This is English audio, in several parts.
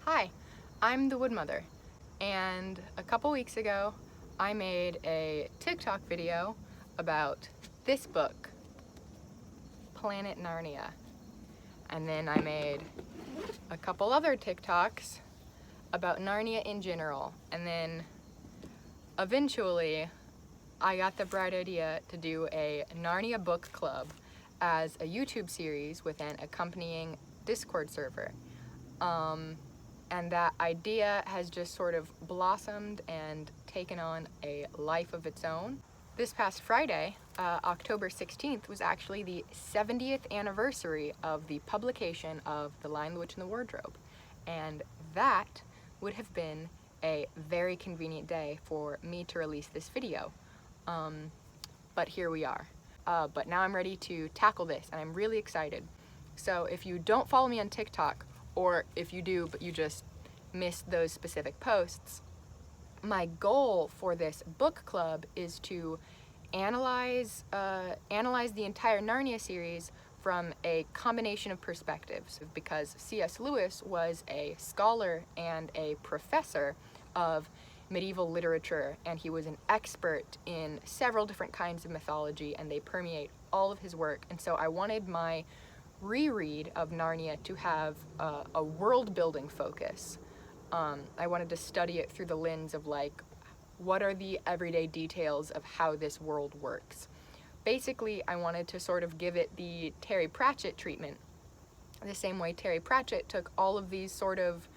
Hi, I'm the Woodmother, and a couple weeks ago I made a TikTok video about this book, Planet Narnia, and then I made a couple other TikToks about Narnia in general, and then eventually I got the bright idea to do a Narnia Book Club as a YouTube series with an accompanying Discord server. And that idea has just sort of blossomed and taken on a life of its own. This past Friday, October 16th, was actually the 70th anniversary of the publication of The Lion, the Witch, and the Wardrobe. And that would have been a very convenient day for me to release this video. But here we are. But now I'm ready to tackle this, and I'm really excited. So if you don't follow me on TikTok, or if you do but you just missed those specific posts, my goal for this book club is to analyze the entire Narnia series from a combination of perspectives, because C.S. Lewis was a scholar and a professor of medieval literature, and he was an expert in several different kinds of mythology, and they permeate all of his work. And so I wanted my reread of Narnia to have a world-building focus. I wanted to study it through the lens of, like, what are the everyday details of how this world works. Basically, I wanted to sort of give it the Terry Pratchett treatment, the same way Terry Pratchett took all of these sort of,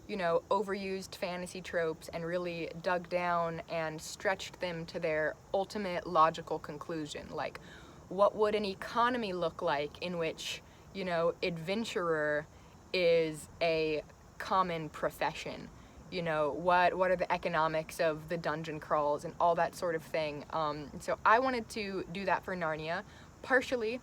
overused fantasy tropes and really dug down and stretched them to their ultimate logical conclusion. Like, what would an economy look like in which, adventurer is a common profession? What are the economics of the dungeon crawls and all that sort of thing. So I wanted to do that for Narnia, partially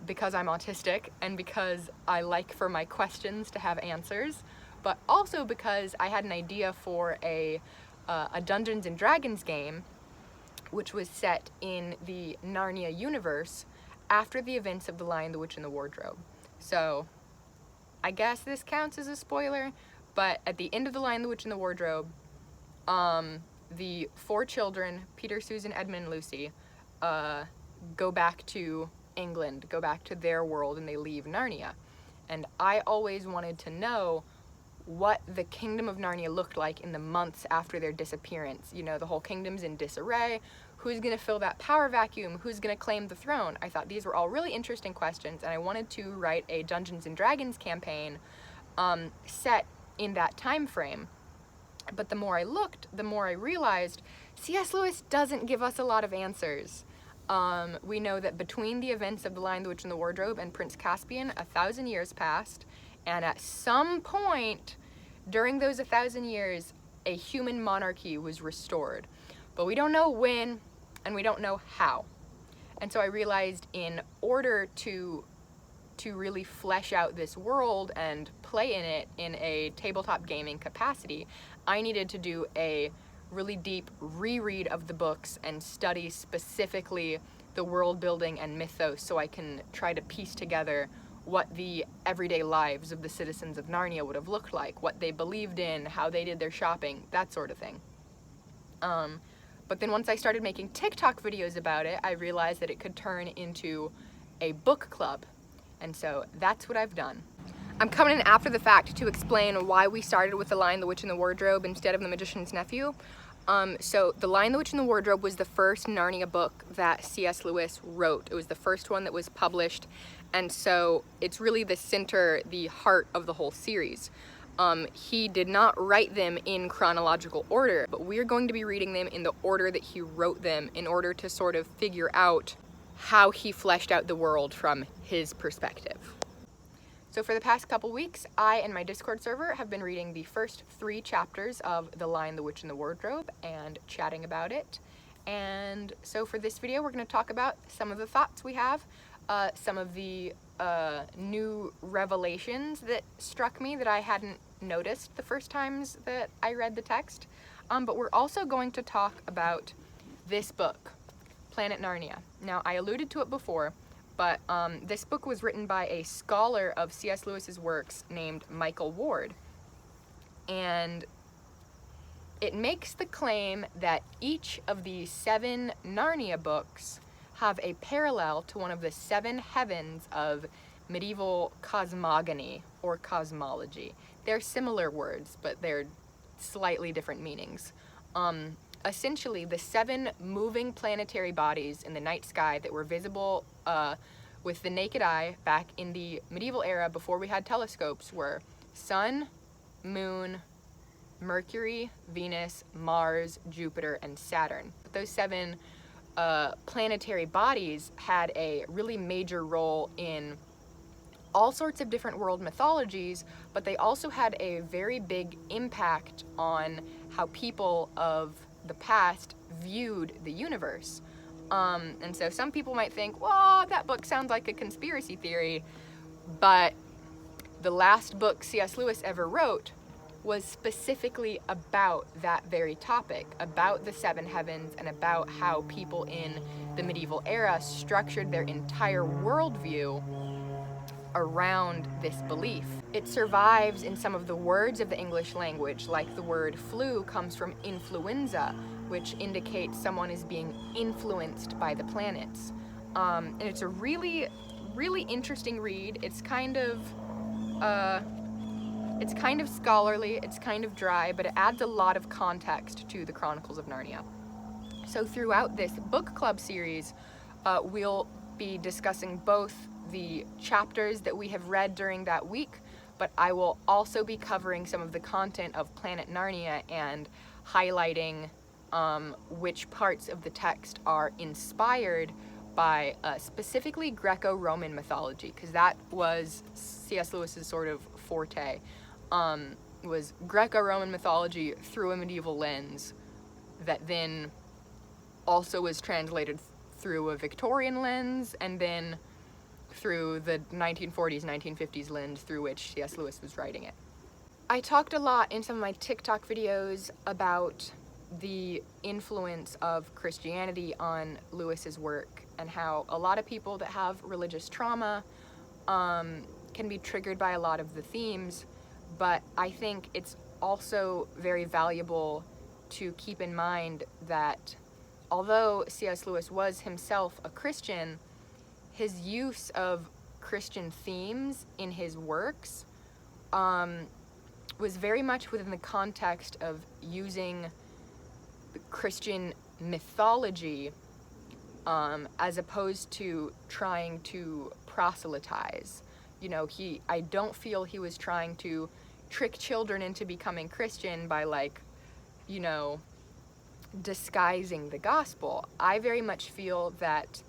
because I'm autistic and because I like for my questions to have answers, but also because I had an idea for a Dungeons and Dragons game which was set in the Narnia universe after the events of The Lion, the Witch, and the Wardrobe. So I guess this counts as a spoiler, but at the end of The Lion, the Witch, and the Wardrobe, the four children, Peter, Susan, Edmund, and Lucy, go back to England, go back to their world, and they leave Narnia. And I always wanted to know what the kingdom of Narnia looked like in the months after their disappearance. The whole kingdom's in disarray. Who's going to fill that power vacuum? Who's going to claim the throne? I thought these were all really interesting questions, and I wanted to write a Dungeons and Dragons campaign set in that time frame. But the more I looked, the more I realized C.S. Lewis doesn't give us a lot of answers. We know that between the events of The Lion, the Witch, and the Wardrobe and Prince Caspian, 1,000 years passed, and at some point during those 1,000 years, a human monarchy was restored. But we don't know when, and we don't know how. And so I realized in order to really flesh out this world and play in it in a tabletop gaming capacity, I needed to do a really deep reread of the books and study specifically the world building and mythos, so I can try to piece together what the everyday lives of the citizens of Narnia would have looked like, what they believed in, how they did their shopping, that sort of thing. But then once I started making TikTok videos about it, I realized that it could turn into a book club. And so that's what I've done. I'm coming in after the fact to explain why we started with The Lion, the Witch, and the Wardrobe instead of The Magician's Nephew. So The Lion, the Witch, and the Wardrobe was the first Narnia book that C.S. Lewis wrote. It was the first one that was published, and so it's really the center, the heart of the whole series. He did not write them in chronological order, but we're going to be reading them in the order that he wrote them in order to sort of figure out how he fleshed out the world from his perspective. So for the past couple weeks, I and my Discord server have been reading the first 3 chapters of The Lion, the Witch, and the Wardrobe and chatting about it. And so for this video, we're going to talk about some of the thoughts we have, some of the new revelations that struck me that I hadn't noticed the first times that I read the text. But we're also going to talk about this book, Planet Narnia. Now, I alluded to it before, but this book was written by a scholar of C.S. Lewis's works named Michael Ward. and it makes the claim that each of the 7 Narnia books have a parallel to one of the 7 heavens of medieval cosmogony or cosmology. They're similar words, but they're slightly different meanings. Essentially, the 7 moving planetary bodies in the night sky that were visible with the naked eye back in the medieval era before we had telescopes were Sun, Moon, Mercury, Venus, Mars, Jupiter, and Saturn. But those 7 planetary bodies had a really major role in all sorts of different world mythologies, but they also had a very big impact on how people of the past viewed the universe. And so some people might think, well, that book sounds like a conspiracy theory, but the last book C.S. Lewis ever wrote was specifically about that very topic, about the 7 heavens and about how people in the medieval era structured their entire worldview around this belief. It survives in some of the words of the English language, like the word flu comes from influenza, which indicates someone is being influenced by the planets. And it's a really, really interesting read. It's kind of scholarly, it's kind of dry, but it adds a lot of context to the Chronicles of Narnia. So throughout this book club series, we'll be discussing both the chapters that we have read during that week, but I will also be covering some of the content of Planet Narnia and highlighting which parts of the text are inspired by specifically Greco-Roman mythology, because that was C.S. Lewis's sort of forte, was Greco-Roman mythology through a medieval lens that then also was translated through a Victorian lens, and then through the 1940s, 1950s lens through which C.S. Lewis was writing it. I talked a lot in some of my TikTok videos about the influence of Christianity on Lewis's work and how a lot of people that have religious trauma can be triggered by a lot of the themes, but I think it's also very valuable to keep in mind that although C.S. Lewis was himself a Christian, his use of Christian themes in his works was very much within the context of using Christian mythology as opposed to trying to proselytize. You know, I don't feel he was trying to trick children into becoming Christian by, like, you know, disguising the gospel. I very much feel that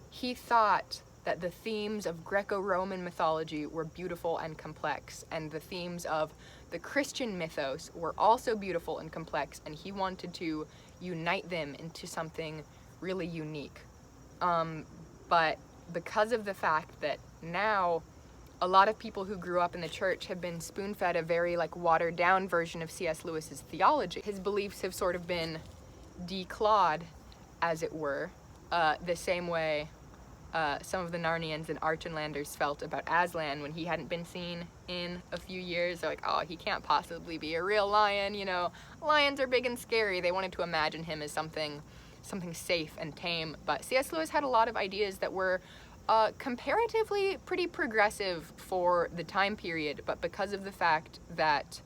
he thought that the themes of Greco-Roman mythology were beautiful and complex, and the themes of the Christian mythos were also beautiful and complex, and he wanted to unite them into something really unique. But because of the fact that now a lot of people who grew up in the church have been spoon-fed a very, like, watered-down version of C.S. Lewis's theology, his beliefs have sort of been declawed, as it were, the same way some of the Narnians and Archenlanders felt about Aslan when he hadn't been seen in a few years. They're like, oh, he can't possibly be a real lion, you know, lions are big and scary. They wanted to imagine him as something safe and tame, but C.S. Lewis had a lot of ideas that were comparatively pretty progressive for the time period, but because of the fact that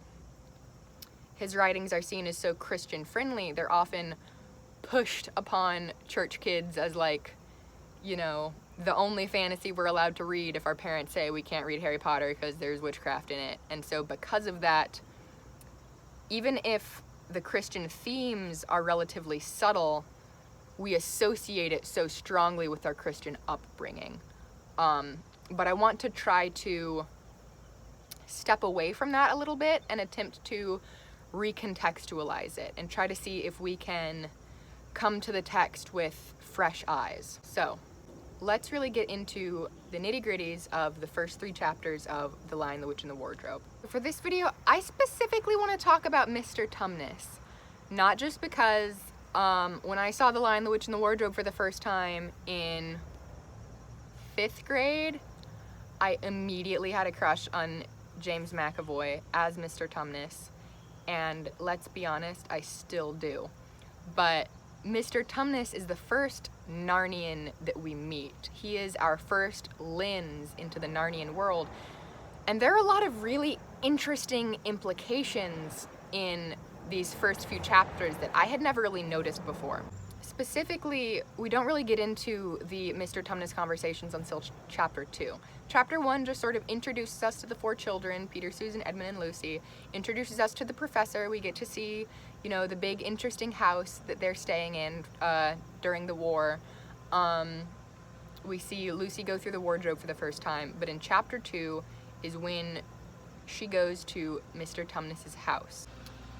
his writings are seen as so Christian friendly, they're often pushed upon church kids as, like, you know, the only fantasy we're allowed to read if our parents say we can't read Harry Potter because there's witchcraft in it. And so because of that, even if the Christian themes are relatively subtle, we associate it so strongly with our Christian upbringing. But I want to try to step away from that a little bit and attempt to recontextualize it and try to see if we can come to the text with fresh eyes. So let's really get into the nitty-gritties of the first 3 chapters of The Lion, the Witch, and the Wardrobe. For this video, I specifically want to talk about Mr. Tumnus, not just because when I saw The Lion, the Witch, and the Wardrobe for the first time in 5th grade, I immediately had a crush on James McAvoy as Mr. Tumnus, and let's be honest, I still do. But Mr. Tumnus is the first Narnian that we meet. He is our first lens into the Narnian world, and there are a lot of really interesting implications in these first few chapters that I had never really noticed before. Specifically, we don't really get into the Mr. Tumnus conversations until chapter 2. Chapter 1 just sort of introduces us to the 4 children, Peter, Susan, Edmund, and Lucy, introduces us to the professor. We get to see, you know, the big interesting house that they're staying in during the war. We see Lucy go through the wardrobe for the first time, but in chapter 2 is when she goes to Mr. Tumnus's house.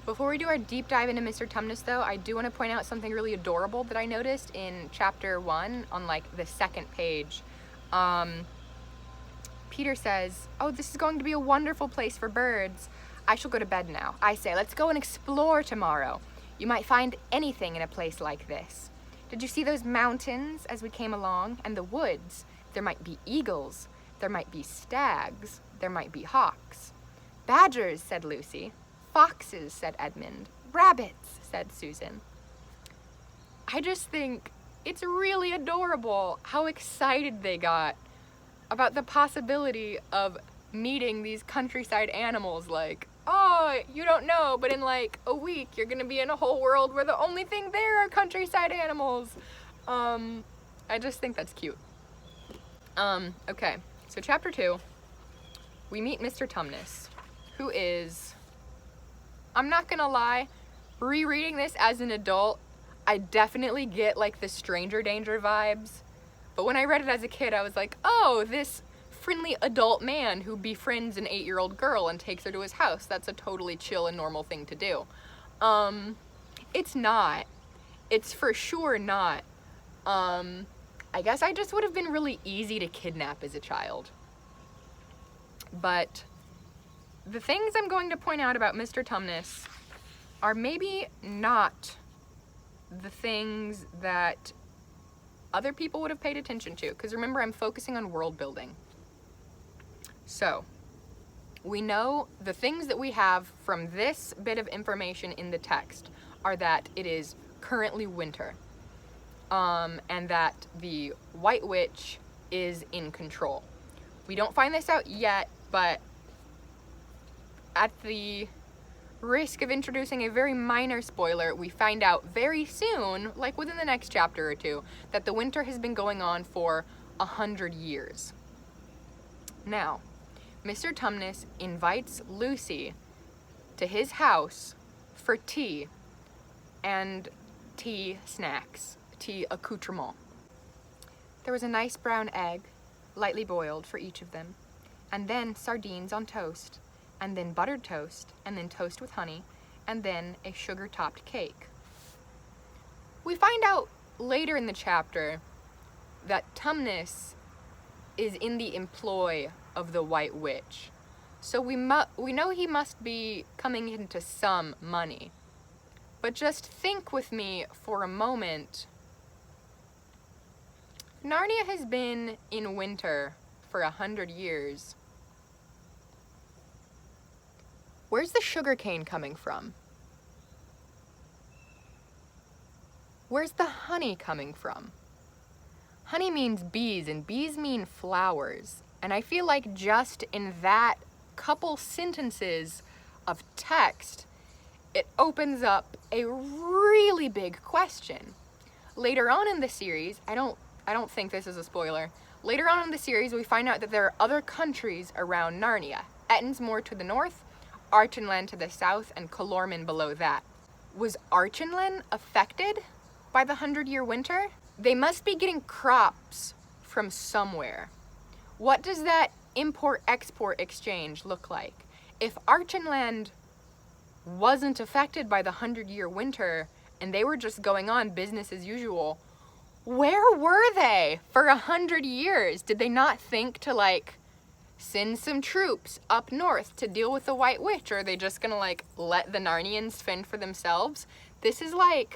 Before we do our deep dive into Mr. Tumnus, though, I do want to point out something really adorable that I noticed in chapter 1 on like the second page. Peter says, "Oh, this is going to be a wonderful place for birds. I shall go to bed now. I say, let's go and explore tomorrow. You might find anything in a place like this. Did you see those mountains as we came along? And the woods? There might be eagles. There might be stags. There might be hawks." "Badgers," said Lucy. "Foxes," said Edmund. "Rabbits," said Susan. I just think it's really adorable how excited they got about the possibility of meeting these countryside animals. Like, oh, you don't know, but in like a week you're gonna be in a whole world where the only thing there are countryside animals. I just think that's cute. Okay, so chapter 2, we meet Mr. Tumnus, who is, I'm not gonna lie, rereading this as an adult, I definitely get like the Stranger Danger vibes. But when I read it as a kid, I was like, oh, this friendly adult man who befriends an 8-year-old girl and takes her to his house. That's a totally chill and normal thing to do. It's not. It's for sure not. I guess I just would have been really easy to kidnap as a child. But the things I'm going to point out about Mr. Tumnus are maybe not the things that other people would have paid attention to, because remember, I'm focusing on world building. So, we know the things that we have from this bit of information in the text are that it is currently winter, and that the White Witch is in control. We don't find this out yet, but at the risk of introducing a very minor spoiler, we find out very soon, like within the next chapter or 2, that the winter has been going on for 100 years. Now, Mr. Tumnus invites Lucy to his house for tea and tea snacks, tea accoutrement. There was a nice brown egg, lightly boiled for each of them, and then sardines on toast, and then buttered toast, and then toast with honey, and then a sugar-topped cake. We find out later in the chapter that Tumnus is in the employ of the White Witch, so we know he must be coming into some money. But just think with me for a moment. Narnia has been in winter for 100 years. Where's the sugarcane coming from? Where's the honey coming from? Honey means bees, and bees mean flowers. And I feel like just in that couple sentences of text, it opens up a really big question. Later on in the series, I don't think this is a spoiler. Later on in the series, we find out that there are other countries around Narnia. Ettinsmoor to the north, Archenland to the south, and Calormen below that. Was Archenland affected by the 100-year winter? They must be getting crops from somewhere. What does that import-export exchange look like? If Archenland wasn't affected by the 100-year winter and they were just going on business as usual, where were they for 100 years? Did they not think to like send some troops up north to deal with the White Witch, or are they just gonna like let the Narnians fend for themselves? This is a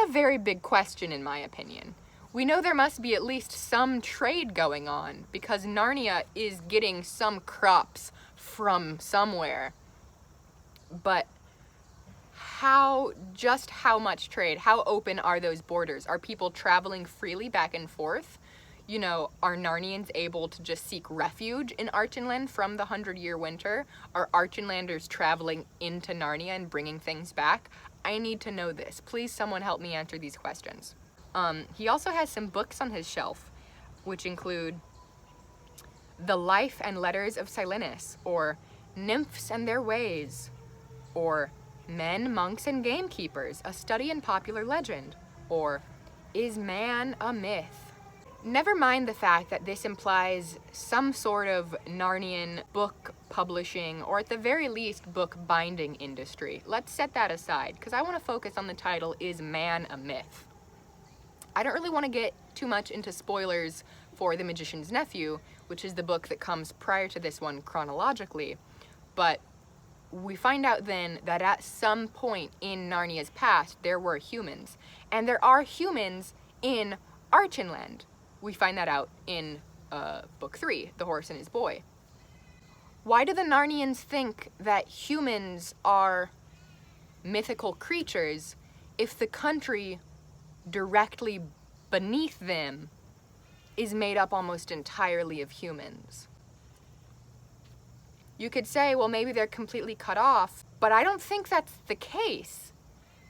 very big question in my opinion. We know there must be at least some trade going on because Narnia is getting some crops from somewhere. but just how much trade, how open are those borders? Are people traveling freely back and forth? You know, are Narnians able to just seek refuge in Archenland from the 100-year winter? Are Archenlanders traveling into Narnia and bringing things back? I need to know this. Please, someone help me answer these questions. He also has some books on his shelf, which include The Life and Letters of Silenus, or Nymphs and Their Ways, or Men, Monks, and Gamekeepers, a study in popular legend, or Is Man a Myth? Never mind the fact that this implies some sort of Narnian book publishing, or at the very least, book binding industry. Let's set that aside, because I want to focus on the title, Is Man a Myth? I don't really want to get too much into spoilers for The Magician's Nephew, which is the book that comes prior to this one chronologically, but we find out then that at some point in Narnia's past, there were humans, and there are humans in Archenland. We find that out in book 3, The Horse and His Boy. Why do the Narnians think that humans are mythical creatures if the country directly beneath them is made up almost entirely of humans? You could say, well, maybe they're completely cut off, but I don't think that's the case.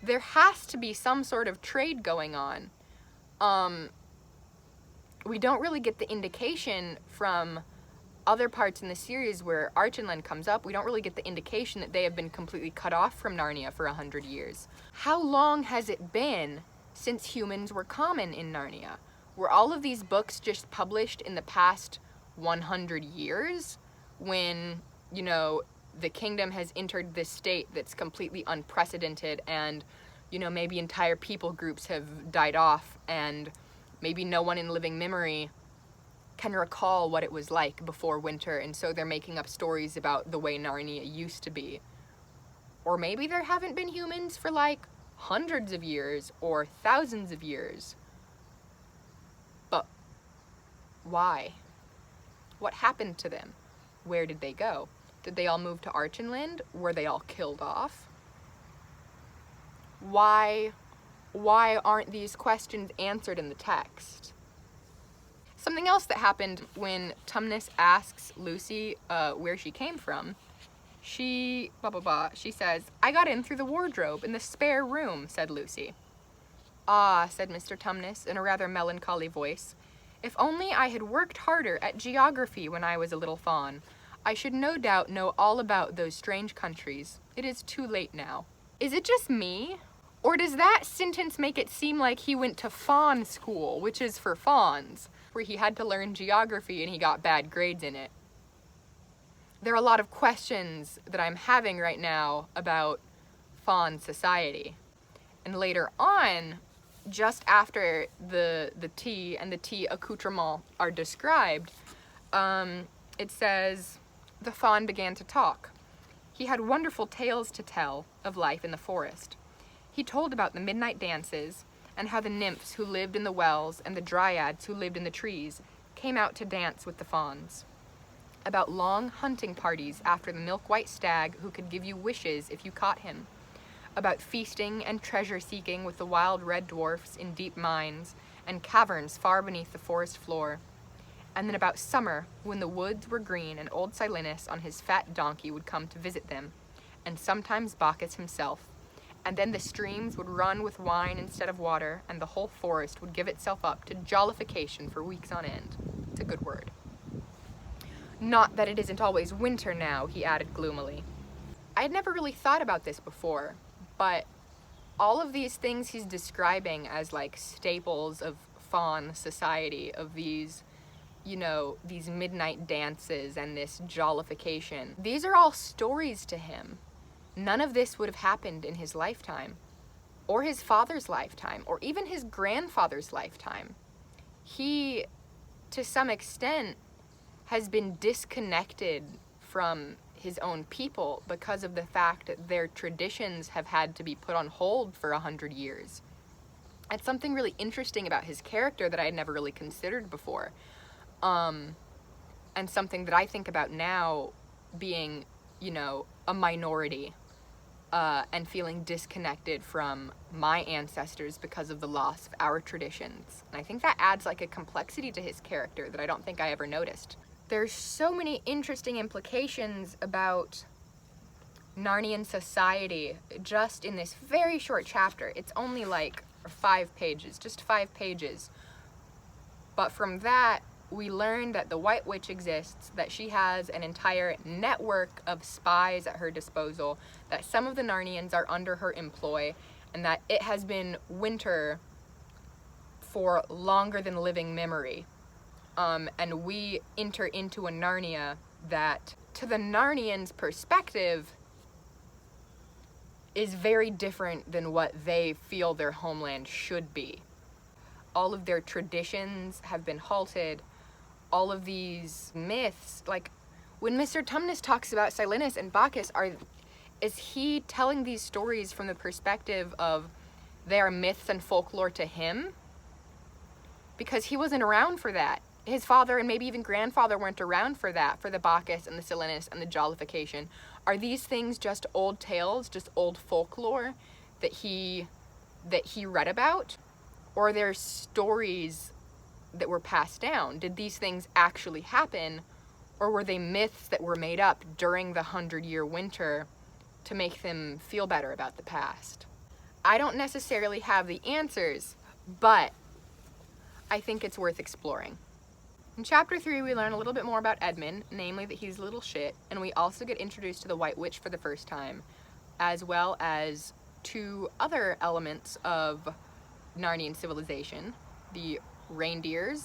There has to be some sort of trade going on. We don't really get the indication from other parts in the series where Archenland comes up. We don't really get the indication that they have been completely cut off from Narnia for 100 years. How long has it been since humans were common in Narnia? Were all of these books just published in the past 100 years when, you know, the kingdom has entered this state that's completely unprecedented, and, you know, maybe entire people groups have died off, and maybe no one in living memory can recall what it was like before winter, and so they're making up stories about the way Narnia used to be. Or maybe there haven't been humans for like hundreds of years or thousands of years. But why? What happened to them? Where did they go? Did they all move to Archenland? Were they all killed off? Why aren't these questions answered in the text? Something else that happened when Tumnus asks Lucy where she came from, she says, "I got in through the wardrobe in the spare room," said Lucy. "Ah," said Mr. Tumnus in a rather melancholy voice, "if only I had worked harder at geography when I was a little fawn, I should no doubt know all about those strange countries. It is too late now." Is it just me? Or does that sentence make it seem like he went to Faun School, which is for fawns, where he had to learn geography and he got bad grades in it? There are a lot of questions that I'm having right now about fawn society. And later on, just after the tea and the tea accoutrement are described, it says, "The faun began to talk. He had wonderful tales to tell of life in the forest. He told about the midnight dances, and how the nymphs who lived in the wells and the dryads who lived in the trees came out to dance with the fauns. About long hunting parties after the milk-white stag who could give you wishes if you caught him. About feasting and treasure-seeking with the wild red dwarfs in deep mines and caverns far beneath the forest floor. And then about summer, when the woods were green and old Silenus on his fat donkey would come to visit them, and sometimes Bacchus himself. And then the streams would run with wine instead of water, and the whole forest would give itself up to jollification for weeks on end." It's a good word. "Not that it isn't always winter now," he added gloomily. I had never really thought about this before, but all of these things he's describing as like staples of faun society, of these, you know, these midnight dances and this jollification, these are all stories to him. None of this would have happened in his lifetime, or his father's lifetime, or even his grandfather's lifetime. He, to some extent, has been disconnected from his own people because of the fact that their traditions have had to be put on hold for 100 years. It's something really interesting about his character that I had never really considered before. And something that I think about now being, you know, a minority and feeling disconnected from my ancestors because of the loss of our traditions. And I think that adds like a complexity to his character that I don't think I ever noticed. There's so many interesting implications about Narnian society just in this very short chapter. It's only like 5 pages, just 5 pages. But from that, we learn that the White Witch exists, that she has an entire network of spies at her disposal, that some of the Narnians are under her employ, and that it has been winter for longer than living memory. And we enter into a Narnia that, to the Narnians' perspective, is very different than what they feel their homeland should be. All of their traditions have been halted. All of these myths, like when Mr. Tumnus talks about Silenus and Bacchus, is he telling these stories from the perspective of they are myths and folklore to him? Because he wasn't around for that. His father and maybe even grandfather weren't around for that, for the Bacchus and the Silenus and the jollification. Are these things just old tales, just old folklore that he read about? Or are there stories that were passed down? Did these things actually happen, or were they myths that were made up during the 100-year winter to make them feel better about the past? I don't necessarily have the answers, but I think it's worth exploring. In chapter 3, we learn a little bit more about Edmund, namely that he's a little shit, and we also get introduced to the White Witch for the first time, as well as 2 other elements of Narnian civilization, the reindeer,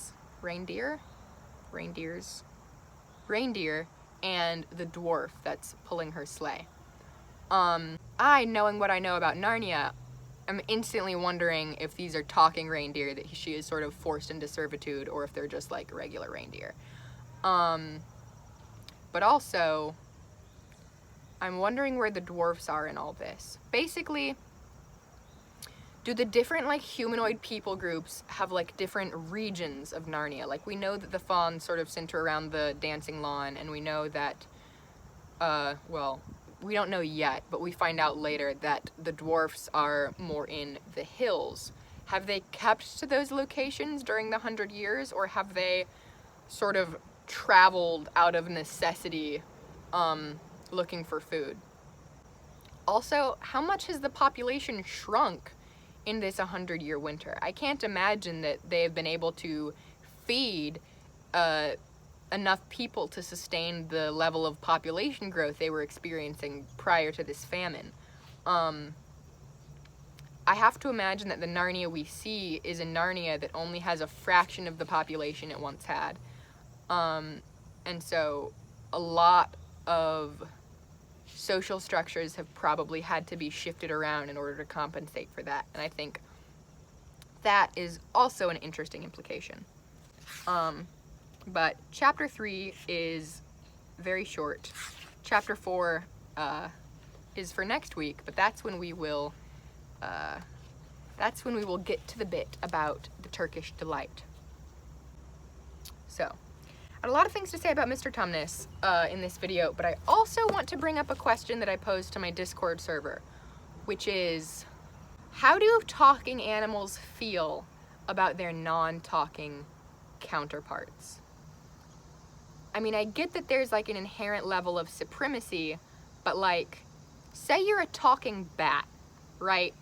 and the dwarf that's pulling her sleigh. Knowing what I know about Narnia, I'm instantly wondering if these are talking reindeer that she is sort of forced into servitude, or if they're just like regular reindeer. But also, I'm wondering where the dwarfs are in all this. Basically, do the different like humanoid people groups have like different regions of Narnia? Like we know that the Fauns sort of center around the dancing lawn, and we know that, well, we don't know yet, but we find out later that the dwarfs are more in the hills. Have they kept to those locations during the 100 years, or have they sort of traveled out of necessity, looking for food? Also, how much has the population shrunk in this 100-year winter? I can't imagine that they have been able to feed enough people to sustain the level of population growth they were experiencing prior to this famine. I have to imagine that the Narnia we see is a Narnia that only has a fraction of the population it once had. And so a lot of social structures have probably had to be shifted around in order to compensate for that. And I think that is also an interesting implication. But chapter 3 is very short. Chapter 4 is for next week, but that's when we will get to the bit about the Turkish delight. So, I had a lot of things to say about Mr. Tumnus in this video, but I also want to bring up a question that I posed to my Discord server, which is, how do talking animals feel about their non-talking counterparts? I mean, I get that there's like an inherent level of supremacy, but like, say you're a talking bat, right?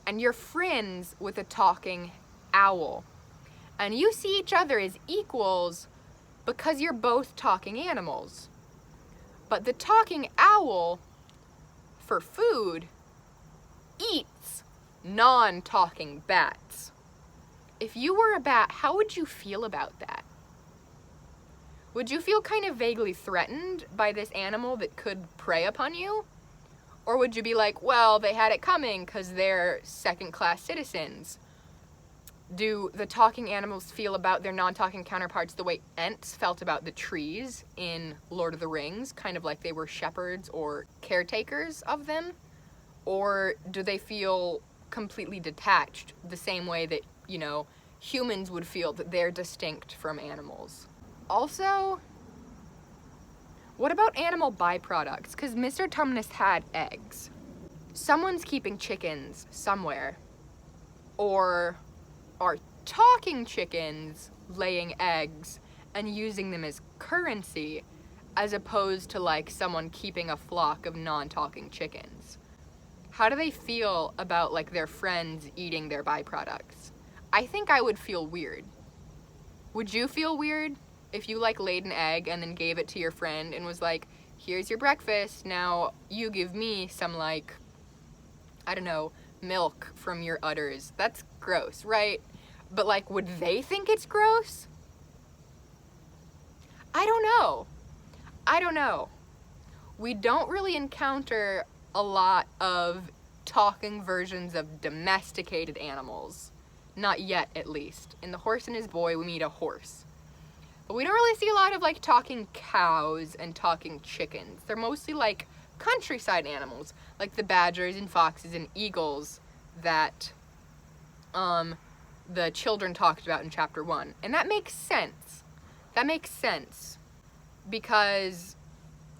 And you're friends with a talking owl, and you see each other as equals because you're both talking animals. But the talking owl, for food, eats non-talking bats. If you were a bat, how would you feel about that? Would you feel kind of vaguely threatened by this animal that could prey upon you? Or would you be like, well, they had it coming because they're second-class citizens? Do the talking animals feel about their non-talking counterparts the way Ents felt about the trees in Lord of the Rings, kind of like they were shepherds or caretakers of them? Or do they feel completely detached, the same way that, you know, humans would feel that they're distinct from animals? Also, What about animal byproducts? Because Mr. Tumnus had eggs. Someone's keeping chickens somewhere. Or are talking chickens laying eggs and using them as currency, as opposed to like someone keeping a flock of non-talking chickens? How do they feel about like their friends eating their byproducts? I think I would feel weird. Would you feel weird if you like laid an egg and then gave it to your friend and was like, here's your breakfast, now you give me some like, I don't know, milk from your udders? That's gross, right? But like, would they think it's gross? I don't know. I don't know. We don't really encounter a lot of talking versions of domesticated animals. Not yet, at least. In The Horse and His Boy, we meet a horse. But we don't really see a lot of like talking cows and talking chickens. They're mostly like countryside animals, like the badgers and foxes and eagles that the children talked about in chapter 1. And that makes sense. That makes sense because,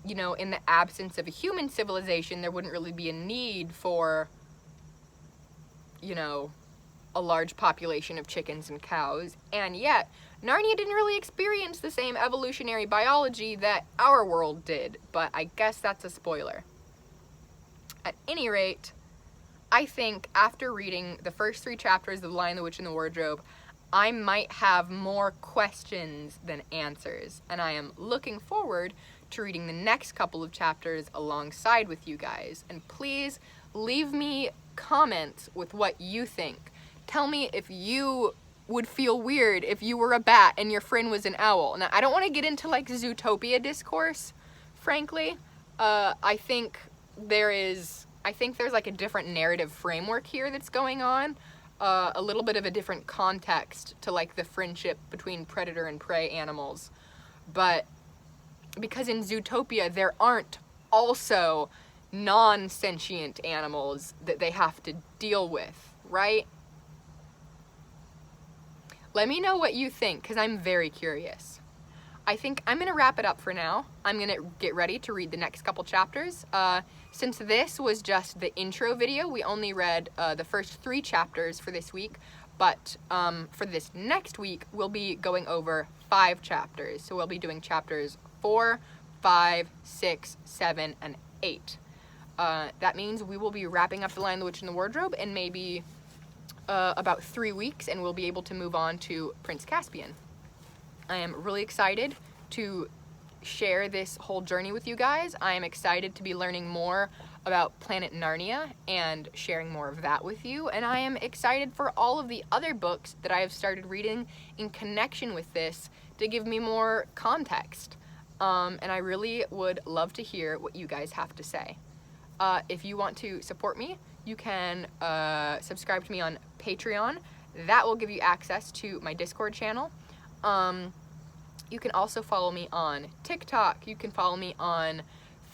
you know, in the absence of a human civilization, there wouldn't really be a need for, you know, a large population of chickens and cows. And yet, Narnia didn't really experience the same evolutionary biology that our world did, but I guess that's a spoiler. At any rate, I think after reading the first 3 chapters of The Lion, the Witch, and the Wardrobe, I might have more questions than answers, and I am looking forward to reading the next couple of chapters alongside with you guys. And please leave me comments with what you think. Tell me if you would feel weird if you were a bat and your friend was an owl. Now, I don't want to get into like Zootopia discourse, frankly. I think there's like a different narrative framework here that's going on. A little bit of a different context to like the friendship between predator and prey animals. But because in Zootopia there aren't also non-sentient animals that they have to deal with, right? Let me know what you think, because I'm very curious. I think I'm going to wrap it up for now. I'm going to get ready to read the next couple chapters. Since this was just the intro video, we only read the first 3 chapters for this week, but for this next week, we'll be going over 5 chapters. So we'll be doing chapters 4, 5, 6, 7, and 8. That means we will be wrapping up The Lion, the Witch, and the Wardrobe in maybe about 3 weeks, and we'll be able to move on to Prince Caspian. I am really excited to share this whole journey with you guys. I am excited to be learning more about Planet Narnia and sharing more of that with you. And I am excited for all of the other books that I have started reading in connection with this to give me more context. And I really would love to hear what you guys have to say. If you want to support me, you can subscribe to me on Patreon. That will give you access to my Discord channel. You can also follow me on TikTok. You can follow me on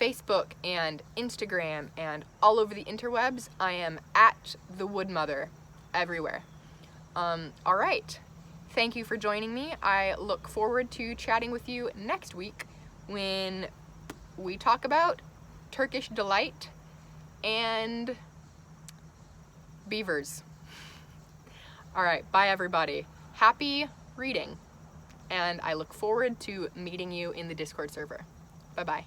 Facebook and Instagram and all over the interwebs. I am at the Woodmother everywhere. All right. Thank you for joining me. I look forward to chatting with you next week when we talk about Turkish Delight and beavers. All right. Bye, everybody. Happy reading. And I look forward to meeting you in the Discord server. Bye-bye.